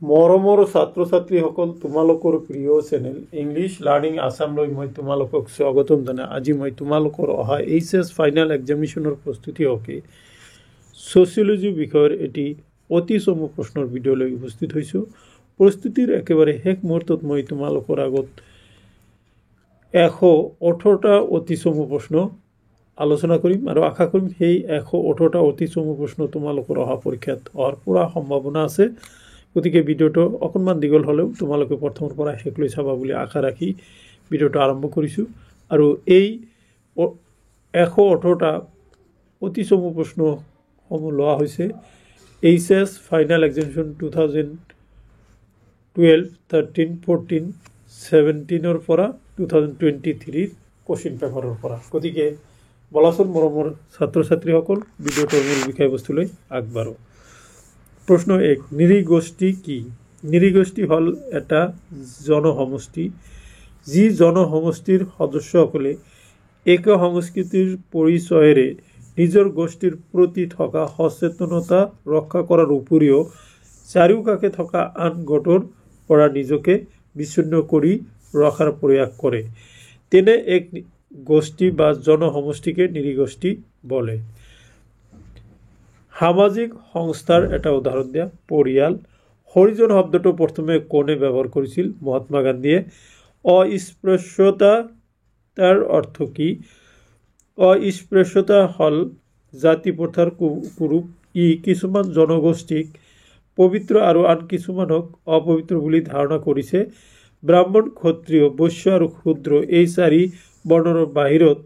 মৰমৰ ছাত্ৰ ছাত্ৰীসকল, তোমালোকৰ প্ৰিয় চেনেল ইংলিছ লাৰ্নিং আছামলৈ মই তোমালোকক স্বাগতম জনাই আজি মই তোমালোকৰ অহা এইচএছ ফাইনেল এক্সামিনেশ্যনৰ প্ৰস্তুতি হকে ছ'চিয়লজি বিষয়ৰ এটি অতি চমু প্ৰশ্নৰ ভিডিঅ' লৈ উপস্থিত হৈছোঁ। প্ৰস্তুতিৰ একেবাৰে শেষ মুহূৰ্তত মই তোমালোকৰ আগত 118টা অতি চমু প্ৰশ্ন আলোচনা কৰিম আৰু আশা কৰিম সেই 118টা অতি চমু প্ৰশ্ন তোমালোকৰ অহা পৰীক্ষাত হোৱাৰ পুৰা সম্ভাৱনা আছে। গতিকে ভিডিঅ'টো অকণমান দীঘল হ'লেও তোমালোকে প্ৰথমৰ পৰা শেষলৈ চাবা বুলি আশা ৰাখি ভিডিঅ'টো আৰম্ভ কৰিছোঁ। আৰু এই 118টা অতি চমু প্ৰশ্নসমূহ লোৱা হৈছে এইচএছ ফাইনেল এক্সামিনেশ্যন 2012, 13, 14, 17ৰ পৰা 2023 কুৱেশ্যন পেপাৰৰ পৰা। গতিকে বলাচোন মৰমৰ ছাত্ৰ ছাত্ৰীসকল, ভিডিঅ'টোৰ মূল বিষয়বস্তুলৈ আগবাঢ়ো। প্ৰশ্ন 1, নৃগোষ্ঠী কি? নৃগোষ্ঠী হ'ল এটা জনসমষ্টি যি জনসমষ্টিৰ সদস্যসকলে এক সংস্কৃতিৰ পৰিচয়েৰে নিজৰ গোষ্ঠীৰ প্ৰতি থকা সচেতনতা ৰক্ষা কৰাৰ উপৰিও চাৰিওকাষে থকা আন গোটৰ পৰা নিজকে বিচ্ছিন্ন কৰি ৰখাৰ প্ৰয়াস কৰে। তেনে এক গোষ্ঠী বা জনসমষ্টিকে নৃগোষ্ঠী বোলে। সামাজিক সংস্থাৰ এটা উদাহৰণ দিয়া। পৰিয়াল। হৰিজন শব্দটো প্ৰথমে কোনে ব্যৱহাৰ কৰিছিল? মহাত্মা গান্ধীয়ে। অস্পৃশ্যতা, তাৰ অৰ্থ কি? অস্পৃশ্যতা হ'ল জাতি প্ৰথাৰ কুৰূপ। ই কিছুমান জনগোষ্ঠীক পবিত্ৰ আৰু আন কিছুমানক অপবিত্ৰ বুলি ধাৰণা কৰিছে। ব্ৰাহ্মণ, ক্ষত্ৰিয়, বৈশ্য আৰু শূদ্ৰ এই চাৰি বৰ্ণৰ বাহিৰত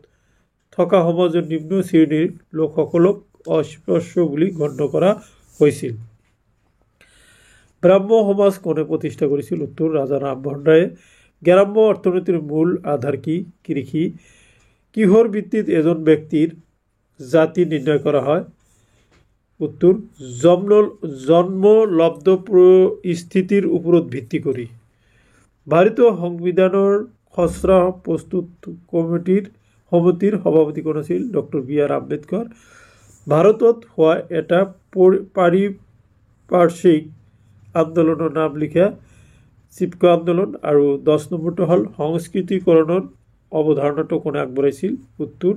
থকা সমাজৰ নিম্ন শ্ৰেণীৰ লোকসকলক অস্পৃশ্য বুলি গণ্য কৰা হৈছিল। গ্ৰাম্য সমাজ কোনে প্ৰতিষ্ঠা কৰিছিল? উত্তৰ, ৰাজা ৰামমোহন ৰায়ে। গ্ৰাম্য অৰ্থনীতিৰ মূল আধাৰ কি? কৃষি। কিহৰ ভিত্তিত এজন ব্যক্তিৰ জাতি নিৰ্ণয় কৰা হয়? উত্তৰ, জন্মলব্ধ পৰিস্থিতিৰ ওপৰত ভিত্তি কৰি। ভাৰতীয় সংবিধানৰ খচৰা প্ৰস্তুত সমিতিৰ সভাপতি কোন আছিল? Doctor B R. আম্বেদকাৰ। ভাৰতত হোৱা এটা পাৰিপাৰ্শ্বিক আন্দোলনৰ নাম লিখা। চিপকো আন্দোলন। আৰু 10 নম্বৰটো হ'ল সংস্কৃতিকৰণৰ অৱধাৰণাটো কোনে আগবঢ়াইছিল? উত্তৰ,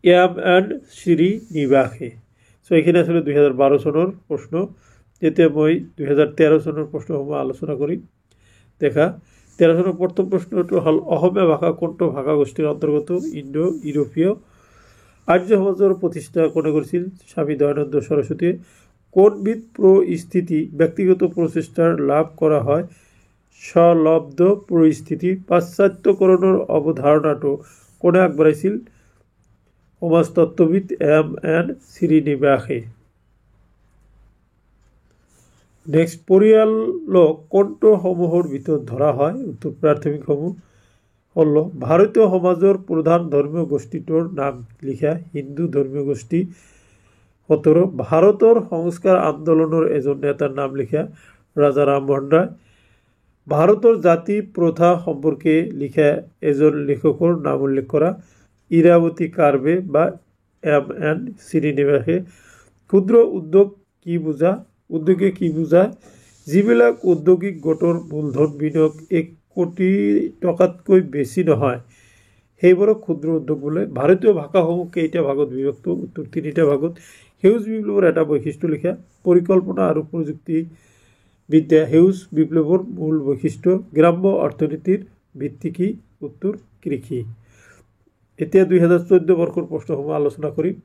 এম.এন. শ্ৰীনিবাসে। এইখিনি আছিলে 2012 চনৰ প্ৰশ্ন। এতিয়া মই 2013 চনৰ প্ৰশ্নসমূহ আলোচনা কৰিম। দেখা 13 চনৰ প্ৰথম প্ৰশ্নটো হ'ল অসমীয়া ভাষা কোনটো ভাষা গোষ্ঠীৰ অন্তৰ্গত? ইণ্ডো ইউৰোপীয়। আৰ্য সমাজৰ প্ৰতিষ্ঠা কোনে কৰিছিল? স্বামী দয়ানন্দ সৰস্বতীয়ে। কোনবিধ পৰিস্থিতি ব্যক্তিগত প্ৰচেষ্টাৰ লাভ কৰা হয়? স্বলব্ধ পৰিস্থিতি। পাশ্চাত্যকৰণৰ অৱধাৰণাটো কোনে আগবঢ়াইছিল? সমাজতত্ত্ববিদ এম.এন. শ্ৰীনিবাসে। নেক্সট, পৰিয়ালক কোনটো সমূহৰ ভিতৰত ধৰা হয়? উত্তৰ, প্ৰাথমিকসমূহ। 16, ভাৰতীয় সমাজৰ প্ৰধান ধৰ্মীয় গোষ্ঠীটোৰ নাম লিখা। হিন্দু ধৰ্মীয় গোষ্ঠী। 17, ভাৰতৰ সংস্কাৰ আন্দোলনৰ এজন নেতাৰ নাম লিখা। ৰাজা ৰামমোহন ৰায়। ভাৰতৰ জাতি প্ৰথা সম্পৰ্কে লিখা এজন লেখকৰ নাম উল্লেখ কৰা। ইৰাৱতী কাৰ্বে বা এম.এন. শ্ৰীনিবাসে। ক্ষুদ্ৰ উদ্যোগে কি বুজায়? যিবিলাক ঔদ্যোগিক গোটৰ মূলধন বিনিয়োগ 1 কোটি টকাতকৈ বেছি নহয় সেইবোৰক ক্ষুদ্ৰ উদ্যোগ বোলে। ভাৰতীয় ভাষাসমূহ কেইটা ভাগত বিভক্ত? উত্তৰ, 3টা ভাগত। সেউজ বিপ্লৱৰ এটা বৈশিষ্ট্য লিখা। পৰিকল্পনা আৰু প্ৰযুক্তিবিদ্যা সেউজ বিপ্লৱৰ মূল বৈশিষ্ট্য। গ্ৰাম্য অৰ্থনীতিৰ ভিত্তি কি? উত্তৰ, কৃষি। এতিয়া 2014 বৰ্ষৰ প্ৰশ্নসমূহ আলোচনা কৰিম।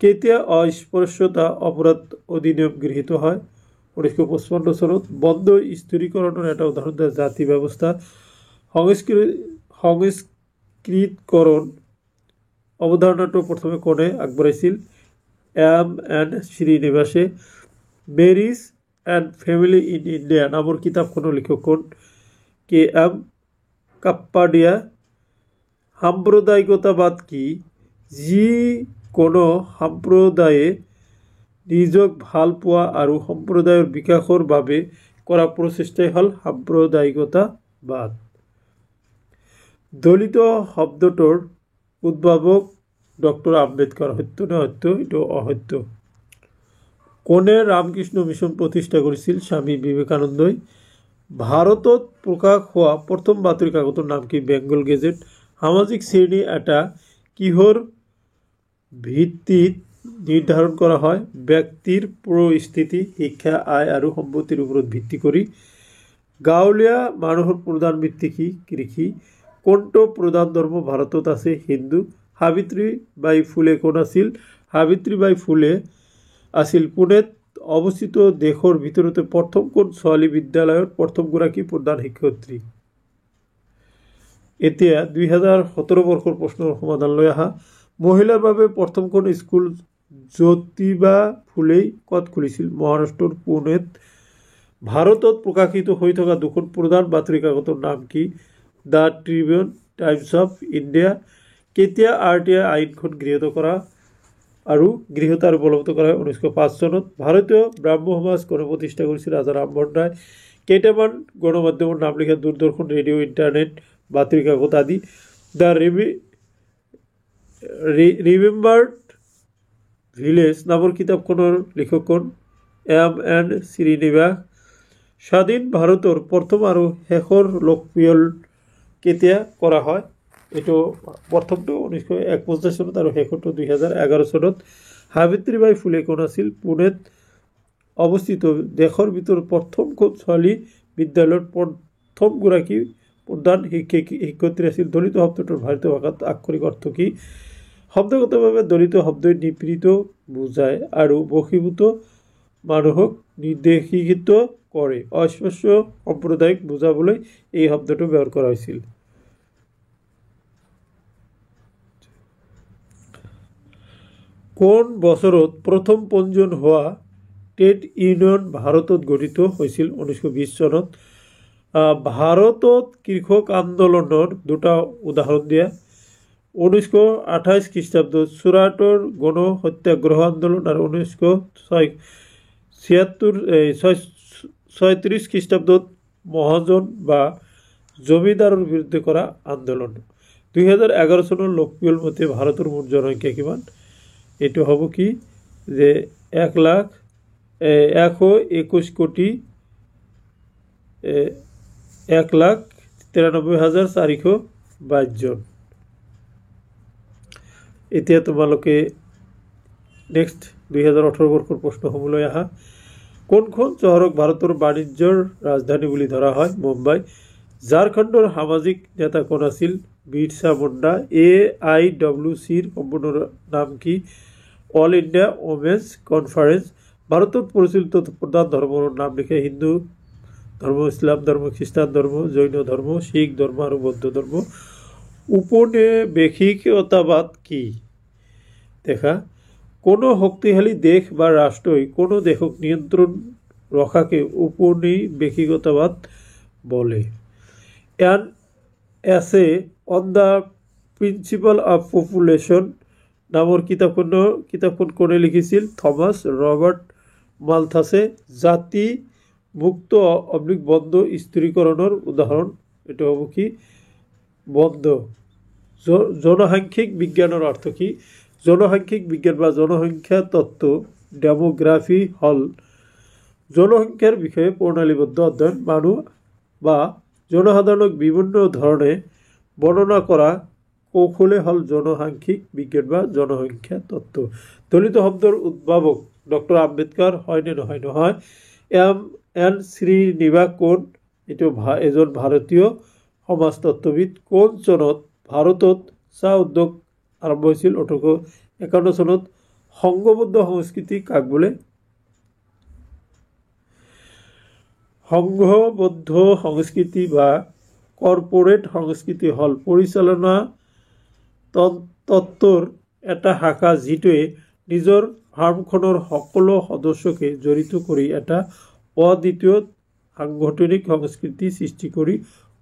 কেতিয়া অস্পৃশ্যতা অপৰাধ অধিনিয়ম গৃহীত হয়? 1955 চনত। বন্ধ স্থিৰীকৰণৰ এটা উদাহৰণ দিয়া। জাতি ব্যৱস্থা। সংস্কৃতিকৰণ অৱধাৰণাটো প্ৰথমে কোনে আগবঢ়াইছিল? এম.এন. শ্ৰীনিবাসে। Marriage and family in India নামৰ কিতাপখনৰ লিখক কোন? কে.এম. কাপ্পাডিয়া। সাম্প্ৰদায়িকতাবাদ কি? যিকোনো সম্প্ৰদায়ে নিজক ভাল পোৱা আৰু সম্প্ৰদায়ৰ বিকাশৰ বাবে কৰা প্ৰচেষ্টাই হ'ল সাম্প্ৰদায়িকতাবাদ। দলিত শব্দটোৰ উদ্ভাৱক ডক্টৰ আম্বেদকাৰ। সত্য নে অসত্য? এইটো অসত্য। কোনে ৰামকৃষ্ণ মিছন প্ৰতিষ্ঠা কৰিছিল স্বামী বিবেকানন্দই ভাৰতত প্ৰকাশ হোৱা প্ৰথম বাতৰি কাকতৰ নাম কি বেংগল গেজেট সামাজিক শ্ৰেণী এটা কিহৰ ভিত্তিত নিৰ্ধাৰণ কৰা হয় ব্যক্তিৰ পৰিস্থিতি শিক্ষা আয় আৰু সম্পত্তিৰ ওপৰত ভিত্তি কৰি গাঁৱলীয়া মানুহৰ প্ৰধান বৃত্তি কি কৃষি কোনটো প্ৰধান ধৰ্ম ভাৰতত আছে হিন্দু সাবিত্ৰীবাই ফুলে কোন আছিল সাবিত্ৰীবাই ফুলে আছিল পুনেত অৱস্থিত দেশৰ ভিতৰতে প্ৰথম কোন ছোৱালী বিদ্যালয়ৰ প্ৰথমগৰাকী প্ৰধান শিক্ষয়িত্ৰী এতিয়া 2017 বৰ্ষৰ প্ৰশ্নৰ সমাধান লৈ আহা মহিলাৰ বাবে প্ৰথম কোন স্কুল জ্যোতিবা ফুলেই কত খুলিছিল মহাৰাষ্ট্ৰৰ পুনেত ভাৰতত প্ৰকাশিত হৈ থকা দুখন প্ৰধান বাতৰি কাকতৰ নাম কি the Tribune times of India কেতিয়া RTI আইনখন গৃহীত কৰা আৰু গৃহীত আৰু বলবৎ কৰা 1905 চনত ভাৰতীয় ব্ৰাহ্ম সমাজ কোনে প্ৰতিষ্ঠা কৰিছিল ৰাজা ৰামমোহন ৰায় কেইটামান গণমাধ্যমৰ নাম লিখা দূৰদৰ্শন ৰেডিঅ' ইণ্টাৰনেট বাতৰি কাকত আদি দ্য ৰিমেম্বাৰ্ড ভিলেজ নামৰ কিতাপখনৰ লেখক কোন M.N. শ্ৰীনিবাস স্বাধীন ভাৰতৰ প্ৰথম আৰু শেষৰ লোকপ্ৰিয় কেতিয়া কৰা হয় এইটো প্ৰথমটো 1951 চনত আৰু শেষৰটো 2011 চনত সাবিত্ৰীবাই ফুলে কোন আছিল পুনেত অৱস্থিত দেশৰ ভিতৰত প্ৰথম কোন ছোৱালী বিদ্যালয়ৰ প্ৰথমগৰাকী প্ৰধান শিক্ষয়িত্ৰী আছিল দলিত শব্দটোৰ ভাৰতীয় ভাষাত আক্ষৰিক অৰ্থ কি শব্দগতভাৱে দলিত শব্দই নিপীড়িত বুজায় আৰু বশীভূত মানুহক নিৰ্দেশিত কৰে অস্পৃশ্য সম্প্ৰদায়ক বুজাবলৈ এই শব্দটো ব্যৱহাৰ কৰা হৈছিল কোন বছৰত প্ৰথম পঞ্জীয়ন হোৱা ট্ৰেড ইউনিয়ন ভাৰতত গঠিত হৈছিল 1920 চনত ভাৰতত কৃষক আন্দোলনৰ দুটা উদাহৰণ দিয়া 1928 খ্ৰীষ্টাব্দত চুৰাটৰ গণ সত্যাগ্ৰহ আন্দোলন আৰু 1936 খ্ৰীষ্টাব্দত মহাজন বা জমিদাৰৰ বিৰুদ্ধে কৰা আন্দোলন 2011 চনৰ লোকপিয়ল মতে ভাৰতৰ মুঠ জনসংখ্যা কিমান এইটো হ'ব কি যে 1,121 কোটি 1,93,422 জন এতিয়া তোমালোকে নেক্সট 2018 বৰ্ষৰ প্ৰশ্নসমূহলৈ আহা কোনখন চহৰক ভাৰতৰ বাণিজ্যৰ ৰাজধানী বুলি ধৰা হয় মুম্বাই ঝাৰখণ্ডৰ সামাজিক নেতা কোন আছিল বিৰছা মুণ্ডা AIWCৰ সম্পূৰ্ণ নাম কি অল ইণ্ডিয়া ওমেন্স কনফাৰেন্স ভাৰতত প্ৰচলিত প্ৰধান ধৰ্মৰ নাম লিখে হিন্দু ধৰ্ম ইছলাম ধৰ্ম খ্ৰীষ্টান ধৰ্ম জৈন ধৰ্ম শিখ ধৰ্ম আৰু বৌদ্ধ ধৰ্ম উপনিবেশিকতাবাদ কি দেখা কোনো শক্তিশালী দেশ বা ৰাষ্ট্ৰই কোনো দেশক নিয়ন্ত্ৰণ ৰখাকে উপনিবেশিকতাবাদ বলে এন এছে on the principal of population নামৰ কিতাপখন কোনে লিখিছিল থমাছ ৰবাৰ্ট মালথাছে জাতি মুক্ত বন্ধ স্থিৰীকৰণৰ উদাহৰণ এইটো হ'ব কি বন্ধ জনসাংখ্যিক বিজ্ঞানৰ অৰ্থ কি জনসাংখ্যিক বিজ্ঞান বা জনসংখ্যা তত্ত্ব ডেমোগ্ৰাফি হল জনসংখ্যাৰ বিষয়ে প্ৰণালীবদ্ধ অধ্যয়ন মানুহ বা জনসাধাৰণক বিভিন্ন ধৰণে বৰ্ণনা কৰা কৌশলে হল জনসাংখ্যিক বিজ্ঞান বা জনসংখ্যা তত্ত্ব দলিত শব্দৰ উদ্ভাৱক ডক্টৰ আম্বেদকাৰ হয়নে নহয় নহয় M.N. শ্ৰীনিবাস কোন এইটো এজন ভাৰতীয় সমাজতত্ত্ববিদ কোন চনত ভাৰতত চাহ উদ্যোগ আৰম্ভ হৈছিল 1851 চনত সংঘবদ্ধ সংস্কৃতি কাক বোলে সংঘবদ্ধ সংস্কৃতি বা কৰ্পোৰেট সংস্কৃতি হল পৰিচালনা তত্ত্বৰ এটা শাখা যিটোৱে নিজৰ ফাৰ্মখনৰ সকলো সদস্যকে জড়িত কৰি এটা অদ্বিতীয় সাংগঠনিক সংস্কৃতি সৃষ্টি কৰি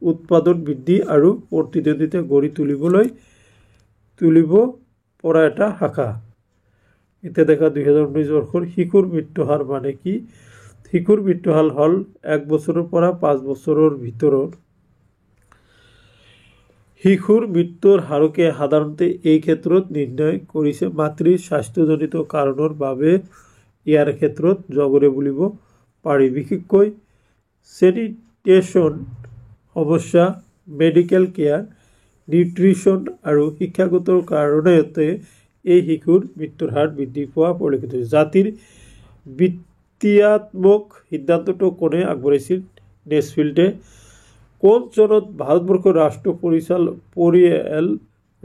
উৎপাদন বৃদ্ধি আৰু প্ৰতিদ্বন্দ্বিতা গঢ়ি তুলিব পৰা এটা শাখা এতিয়া দেখা 2019 বৰ্ষৰ শিশুৰ মৃত্যু হাৰ মানে কি শিশুৰ মৃত্যু হাৰ হল 1 বছৰৰ পৰা 5 বছৰৰ ভিতৰত শিশুৰ মৃত্যুৰ হাৰকে সাধাৰণতে এই ক্ষেত্ৰত নিৰ্ণয় কৰিছে মাতৃৰ স্বাস্থ্যজনিত কাৰণৰ বাবে ইয়াৰ ক্ষেত্ৰত জগৰে বুলিব পাৰি। বিশেষকৈ চেনিটেশ্যন সমস্যা, মেডিকেল কেয়াৰ, নিউট্ৰিশ্যন আৰু শিক্ষাগত কাৰণতে এই শিশুৰ মৃত্যুৰ হাৰ বৃদ্ধি পোৱা পৰিলক্ষিত হৈছে। জাতিৰ বিত্তীয়াত্মক সিদ্ধান্তটো কোনে আগবঢ়াইছিল? নেছফিল্ডে। কোন চনত ভাৰতবৰ্ষৰ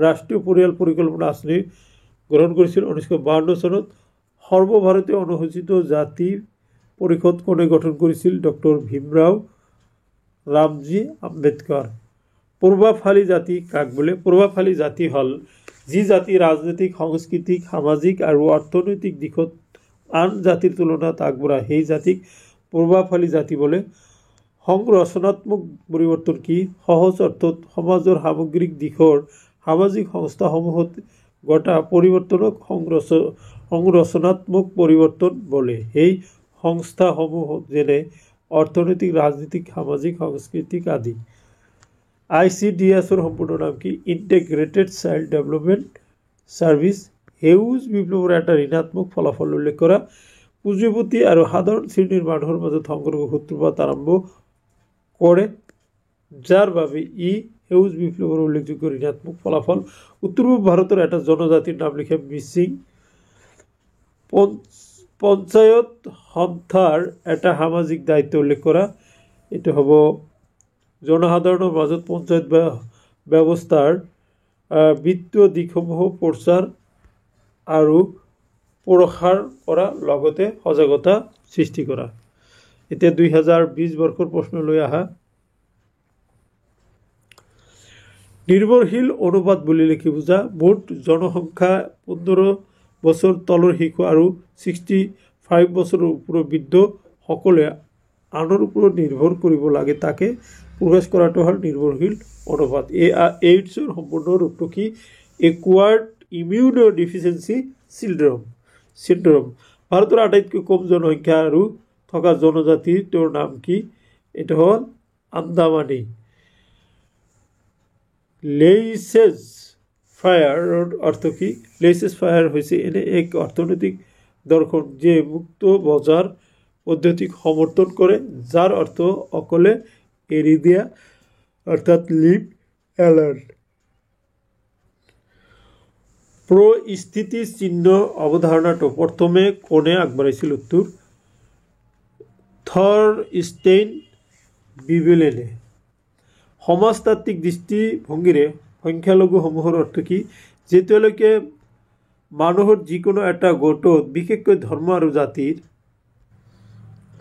ৰাষ্ট্ৰীয় পৰিয়াল পৰিকল্পনা আঁচনি গ্ৰহণ কৰিছিল? 1952 চনত। সৰ্বভাৰতীয় অনুসূচিত জাতি পৰিষদ কোনে গঠন কৰিছিল? ডক্টৰ ভীমৰাও ৰামজী আম্বেদকাৰ। পূৰ্বাফালী জাতি কাক বোলে? পূৰ্বাফালী জাতি হ'ল যি জাতি ৰাজনৈতিক, সাংস্কৃতিক, সামাজিক আৰু অৰ্থনৈতিক দিশত আন জাতিৰ তুলনাত আগবঢ়া, সেই জাতিক পূৰ্বাফালী জাতি বোলে। সংৰচনাত্মক পৰিৱৰ্তন কি? সহজ অৰ্থত সমাজৰ সামগ্ৰিক দিশৰ সামাজিক সংস্থাসমূহত ঘটা পৰিৱৰ্তনক সংৰচনাত্মক পৰিৱৰ্তন বোলে। সেই সংস্থাসমূহ যেনে অৰ্থনৈতিক, ৰাজনৈতিক, সামাজিক, সাংস্কৃতিক আদি। ICDSৰ সম্পূৰ্ণ নাম কি? Integrated child development service. সেউজ বিপ্লৱৰ এটা ঋণাত্মক ফলাফল উল্লেখ কৰা। পুঁজিপতি আৰু সাধাৰণ শ্ৰেণীৰ মানুহৰ মাজত সংঘৰ্ষৰ সূত্ৰপাত আৰম্ভ কৰে, যাৰ বাবে ই সেউজ বিপ্লৱৰ উল্লেখযোগ্য ঋণাত্মক ফলাফল। উত্তৰ পূব ভাৰতৰ এটা জনজাতিৰ নাম লিখে। মিচিং। পঞ্চায়ত সন্থাৰ এটা সামাজিক দায়িত্ব উল্লেখ কৰা। এইটো হ'ব জনসাধাৰণৰ মাজত পঞ্চায়ত ব্যৱস্থাৰ বিত্তীয় দিশসমূহ প্ৰচাৰ আৰু প্ৰসাৰ কৰা, লগতে সজাগতা সৃষ্টি কৰা। এতিয়া 2020 বৰ্ষৰ প্ৰশ্নলৈ আহা। নিৰ্ভৰশীল অনুপাত বুলিলে কি বুজা? মুঠ জনসংখ্যা 15 বছৰ তলৰ শিশু আৰু 65 বছৰৰ ওপৰৰ বৃদ্ধ সকলে আনৰ ওপৰত নিৰ্ভৰ কৰিব লাগে, তাকে প্ৰকাশ কৰাটো হ'ল নিৰ্ভৰশীল অনুপাত। এইডছৰ সম্পূৰ্ণ ৰূপটো কি? একুৱাৰ্ড ইমিউনো ডিফিচিয়েঞ্চি চিণ্ড্ৰম। ভাৰতৰ আটাইতকৈ কম জনসংখ্যা আৰু থকা জনজাতিটোৰ নাম কি? এইটো হ'ল আন্দামানী। লেইছেজ ফায়াৰৰ অৰ্থ কি? লেইছেজ ফায়াৰ হৈছে এনে এক অৰ্থনৈতিক দৰ্শন যে মুক্ত বজাৰ পদ্ধতিক সমৰ্থন কৰে, যাৰ অৰ্থ অকলে এৰি দিয়া, অৰ্থাৎ লিভ এলাৰ্ট। প্ৰস্থিতি চিহ্ন অৱধাৰণাটো প্ৰথমে কোনে আগবঢ়াইছিল? উত্তৰ থৰষ্টেইন বিবেলেনে। সমাজতাত্ত্বিক দৃষ্টিভংগীৰে সংখ্যালঘুসমূহৰ অৰ্থ কি? যেতিয়ালৈকে মানুহৰ যিকোনো এটা গোটত, বিশেষকৈ ধৰ্ম আৰু জাতিৰ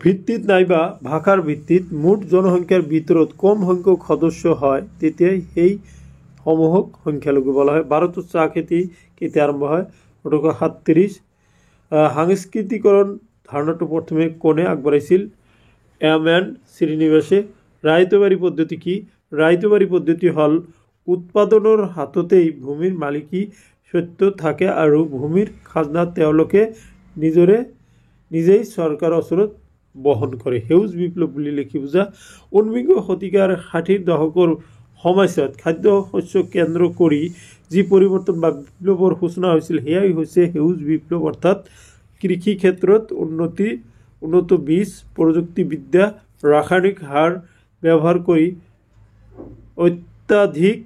ভিত্তিত নাইবা ভাষাৰ ভিত্তিত মুঠ জনসংখ্যাৰ ভিতৰত কম সংখ্যক সদস্য হয়, তেতিয়াই সেই সমূহক সংখ্যালঘু বলা হয়। ভাৰতত চাহ খেতি কেতিয়া আৰম্ভ হয়? 1837। সাংস্কৃতিকৰণ ধাৰণাটো প্ৰথমে কোনে আগবঢ়াইছিল? এম.এন. শ্ৰীনিবাসে। ৰায়তবাৰী পদ্ধতি কি? ৰায়তবাৰী পদ্ধতি হ'ল উৎপাদনৰ হাততেই ভূমিৰ মালিকী স্বত্ব থাকে আৰু ভূমিৰ খাজনা তেওঁলোকে নিজেই চৰকাৰৰ ওচৰত বহন কৰে। সেউজ বিপ্লৱ বুলিলে কি বুজা? 19বিংশ শতিকাৰ 60ৰ দশকৰ সময়ছোৱাত খাদ্য শস্যক কেন্দ্ৰ কৰি যি পৰিৱৰ্তন বা বিপ্লৱৰ সূচনা হৈছিল, সেয়াই হৈছে সেউজ বিপ্লৱ, অৰ্থাৎ কৃষি ক্ষেত্ৰত উন্নত বীজ, প্ৰযুক্তিবিদ্যা, ৰাসায়নিক সাৰ ব্যৱহাৰ কৰি অত্যাধিক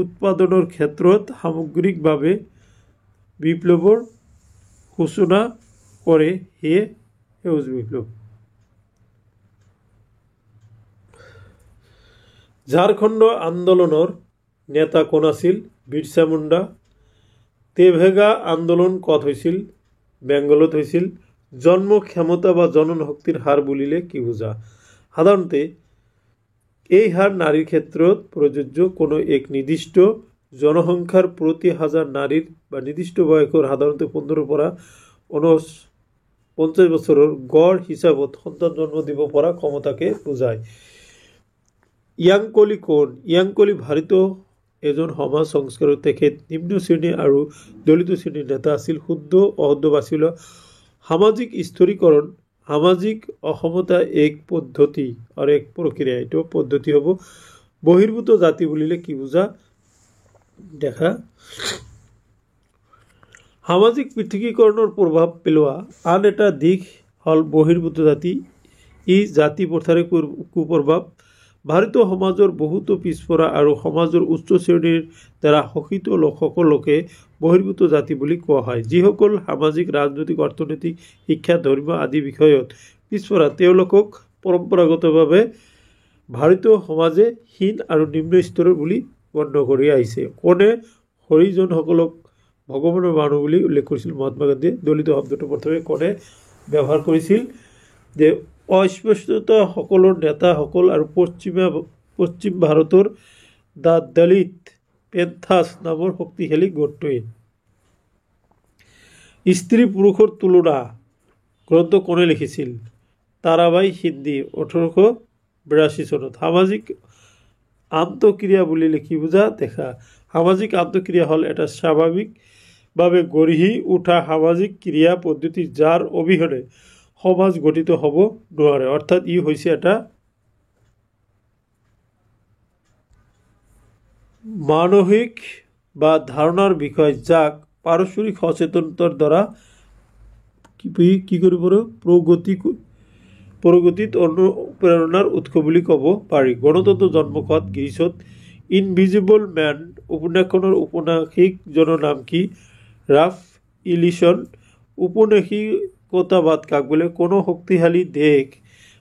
উৎপাদনৰ ক্ষেত্ৰত সামগ্ৰিকভাৱে বিপ্লৱৰ সূচনা কৰে, সেয়ে সেউজ বিপ্লৱ। ঝাৰখণ্ড আন্দোলনৰ নেতা কোন আছিল? বিৰছা মুণ্ডা। তেভেগা আন্দোলন ক'ত হৈছিল? বেংগলত হৈছিল। জন্ম ক্ষমতা বা জনন শক্তিৰ হাৰ বুলিলে কি বুজা? সাধাৰণতে এই হাৰ নাৰীৰ ক্ষেত্ৰত প্ৰযোজ্য। কোনো এক নিৰ্দিষ্ট জনসংখ্যাৰ প্ৰতি 1000 নাৰীৰ বা নিৰ্দিষ্ট বয়সৰ সাধাৰণতে 15 পৰা 49 বছৰৰ গড় হিচাপত সন্তান জন্ম দিব পৰা ক্ষমতাকে বুজায়। ইয়াংকলি কোন? ইয়াংকলি ভাৰতীয় এজন সমাজ সংস্কাৰক। তেখেত নিম্ন শ্ৰেণী আৰু দলিত শ্ৰেণীৰ নেতা আছিল। শুদ্ধ অশুদ্ধ বাছি লোৱা। সামাজিক স্থিৰীকৰণ, সামাজিক অসমতা এক পদ্ধতি আৰু এক প্ৰক্ৰিয়া। এইটো পদ্ধতি হ'ব। বহিৰ্ভূত জাতি বুলিলে কি বুজা? দেখা। সামাজিক পৃথকীকৰণৰ প্ৰভাৱ পেলোৱা আন এটা দিশ হ'ল বহিৰ্ভূত জাতি। ই জাতি প্ৰথাৰে কুপ্ৰভাৱ। ভাৰতীয় সমাজৰ বহুতো পিছপৰা আৰু সমাজৰ উচ্চ শ্ৰেণীৰ দ্বাৰা শোষিত লোকসকলকে বহিৰ্ভূত জাতি বুলি কোৱা হয়। যিসকল সামাজিক, ৰাজনৈতিক, অৰ্থনৈতিক, শিক্ষা, ধৰ্ম আদি বিষয়ত পিছপৰা তেওঁলোকক পৰম্পৰাগতভাৱে ভাৰতীয় সমাজে হীন আৰু নিম্ন স্তৰৰ বুলি গণ্য কৰি আহিছে। কোনে হৰিজনসকলক ভগৱানৰ মানুহ বুলি উল্লেখ কৰিছিল মহাত্মা গান্ধীয়ে। দলিত শব্দটো প্ৰথমে কোনে ব্যৱহাৰ কৰিছিল যে অস্পৃশ্যতাসকলৰ নেতাসকল আৰু পশ্চিম ভাৰতৰ দ্য দলিত পেন্থাৰ্ছ নামৰ শক্তিশালী গোটটোৱে। স্ত্ৰী পুৰুষৰ তুলনা গ্ৰন্থ কোনে লিখিছিল? তাৰাবাই সিন্ধি 1882 চনত। সামাজিক আন্তঃক্ৰিয়া বুলিলে কি বুজা দেখা? সামাজিক আন্তঃক্ৰিয়া হ'ল এটা স্বাভাৱিকভাৱে গঢ়ি উঠা সামাজিক ক্ৰিয়া পদ্ধতি যাৰ অবিহনে সমাজ গঠিত হ'ব নোৱাৰে। অৰ্থাৎ ই হৈছে এটা মানসিক বা ধাৰণাৰ বিষয় যাক পাৰস্পৰিক সচেতনতাৰ দ্বাৰা কি কৰিব প্ৰগতিত অনুপ্ৰেৰণাৰ উৎস বুলি ক'ব পাৰি। গণতন্ত্ৰ জন্ম ক'ত? গ্ৰীচত। ইনভিজিবল মেন উপন্যাসখনৰ উপন্যাসিকজনৰ নাম কি? ৰাল্ফ ইলিছন। উপন্যাসিকতাবাদ কাক বোলে? কোনো শক্তিশালী দেশ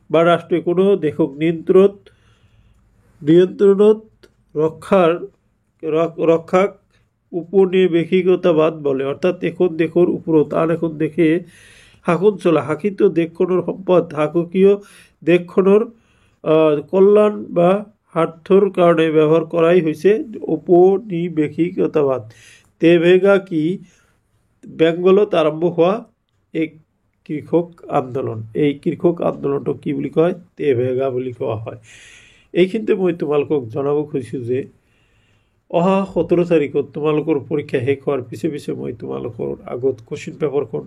বা ৰাষ্ট্ৰই কোনো দেশক নিয়ন্ত্ৰণত ৰখাক উপনিৱেশিকতাবাদ বোলে। অৰ্থাৎ এখন দেশৰ ওপৰত আন এখন দেশে শাসন চলা। শাসিত দেশখনৰ সম্পদ শাসকীয় দেশখনৰ কল্যাণ বা স্বাৰ্থৰ কাৰণে ব্যৱহাৰ কৰাই হৈছে ঔপনিৱেশিকতাবাদ। তেভেগা কি? বেংগলত আৰম্ভ হোৱা এক কৃষক আন্দোলন। এই কৃষক আন্দোলনটোক কি বুলি কয়? তেভেগা বুলি কোৱা হয়। এইখিনিতে মই তোমালোকক জনাব খুজিছোঁ যে অহা 17 তাৰিখত তোমালোকৰ পৰীক্ষা শেষ হোৱাৰ পিছে মই তোমালোকৰ আগত কুৱেশ্যন পেপাৰখন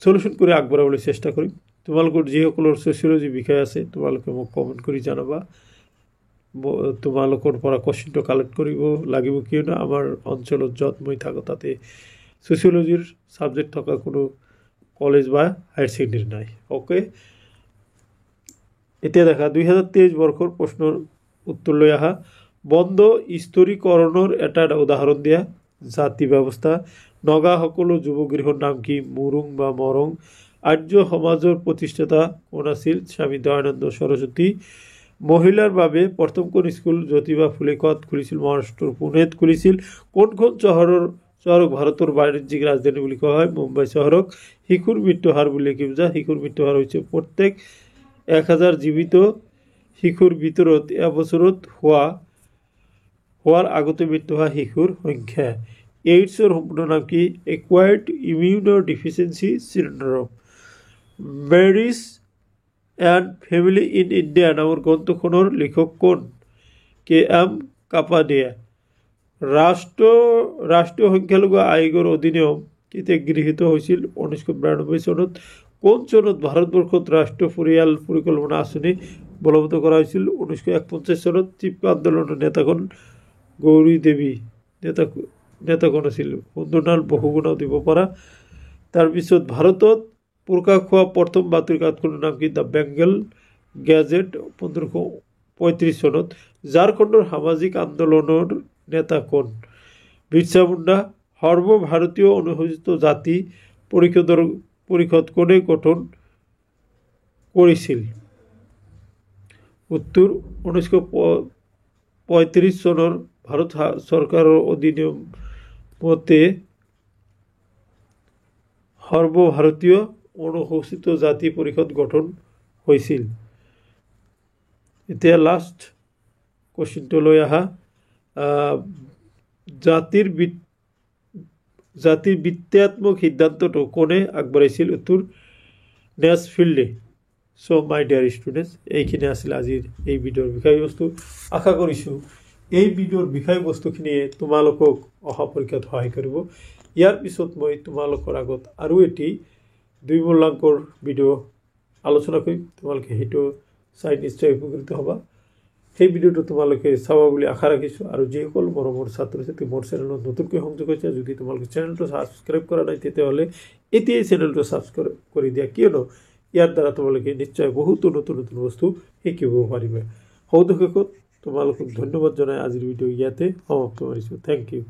সলিউশ্যন কৰি আগবঢ়াবলৈ চেষ্টা কৰিম। তোমালোকৰ যিসকলৰ ছ'চিয়লজি বিষয় আছে তোমালোকে মোক কমেণ্ট কৰি জনাবা। তোমালোকৰ পৰা কুৱেশ্যনটো কালেক্ট কৰিব লাগিব, কিয়নো আমাৰ অঞ্চলত য'ত মই থাকোঁ তাতে ছ'চিয়লজিৰ ছাবজেক্ট থকা কোনো কলেজ বা হায়াৰ ছেকেণ্ডেৰী নাই। অ'কে, এতিয়া দেখা 2023 বৰ্ষৰ প্ৰশ্নৰ উত্তৰ লৈ আহা। বন্ধ স্তৰীকৰণৰ এটা উদাহৰণ দিয়া। জাতি ব্যৱস্থা। নগাসকলৰ যুৱগৃহৰ নাম কি? মুৰুং বা মৰং। আৰ্য সমাজৰ প্ৰতিষ্ঠাতা কোন আছিল? স্বামী দয়ানন্দ সৰস্বতী। মহিলাৰ বাবে প্ৰথমখন স্কুল জ্যোতিবা ফুলে ক'ত খুলিছিল? মহাৰাষ্ট্ৰৰ পুনেত খুলিছিল। কোনখন চহৰক ভাৰতৰ বাণিজ্যিক ৰাজধানী বুলি কোৱা হয়? মুম্বাই চহৰক। শিশুৰ মৃত্যু হাৰ বুলি কি বুজা? শিশুৰ মৃত্যু হাৰ হৈছে প্ৰত্যেক 1000 জীৱিত শিশুৰ ভিতৰত এবছৰত হোৱাৰ আগতে মৃত্যু হোৱা শিশুৰ সংখ্যা। এইডছৰ সম্পূৰ্ণ নাম কি? Acquired immunodeficiency syndrome. Marriage and family in India নামৰ গ্ৰন্থখনৰ লেখক কোন? KM কাপাডিয়া। ৰাষ্ট্ৰীয় সংখ্যালঘু আয়োগৰ অধিনিয়ম কেতিয়া গৃহীত হৈছিল? 1992 চনত। কোন চনত ভাৰতবৰ্ষত ৰাষ্ট্ৰীয় পৰিয়াল পৰিকল্পনা আঁচনি বলৱৎ কৰা হৈছিল? 1941 চনত। চিপকো আন্দোলনৰ নেতাখন গৌৰী দেৱী নেতাখন আছিল সুন্দৰলাল বহুগুণাও দিব পৰা। তাৰপিছত ভাৰতত প্ৰকাশ হোৱা প্ৰথম বাতৰি কাকতখনৰ নাম কি? দ্য বেংগল গেজেট 1535 চনত। ঝাৰখণ্ডৰ সামাজিক আন্দোলনৰ নেতা কোন? বিৰছা মুণ্ডা। সৰ্বভাৰতীয় অনুসূচিত জাতি পৰিষদ কোনে গঠন কৰিছিল? উত্তৰ 1935 চনৰ ভাৰত চৰকাৰৰ অধিনিয়ম মতে সৰ্বভাৰতীয় অনুসূচিত জাতি পৰিষদ গঠন হৈছিল। এতিয়া লাষ্ট কুৱেশ্যনটো লৈ আহা। জাতিৰ বিত্তাত্মক সিদ্ধান্তটো কোনে আগবঢ়াইছিল? উত্তৰ নেছফিল্ডে। চ' মাই ডিয়াৰ ষ্টুডেণ্টছ, এইখিনি আছিল আজিৰ এই ভিডিঅ'ৰ বিষয়বস্তু। আশা কৰিছোঁ এই ভিডিঅ'ৰ বিষয়বস্তুখিনিয়ে তোমালোকক অহা পৰীক্ষাত সহায় কৰিব। ইয়াৰ পিছত মই তোমালোকৰ আগত আৰু এটি 2 মূল্যাংকৰ ভিডিঅ' আলোচনা কৰিম। তোমালোকে সেইটো চাই নিশ্চয় উপকৃত হ'বা। সেই ভিডিঅ'টো তোমালোকে চাবা বুলি আশা ৰাখিছোঁ আৰু যিসকল মৰমৰ ছাত্ৰ ছাত্ৰী মোৰ চেনেলত নতুনকৈ সংযোগ হৈছে যদি তোমালোকে চেনেলটো ছাবস্ক্ৰাইব কৰা নাই তেতিয়াহ'লে এতিয়াই চেনেলটো ছাবস্ক্ৰাইব কৰি দিয়া কিয়নো ইয়াৰ দ্বাৰা তোমালোকে নিশ্চয় বহুতো নতুন নতুন বস্তু শিকিব পাৰিবা। সৌদশেষত তোমালোকক ধন্যবাদ জনাই আজিৰ ভিডিঅ' ইয়াতে সমাপ্ত কৰিছোঁ। Thank U.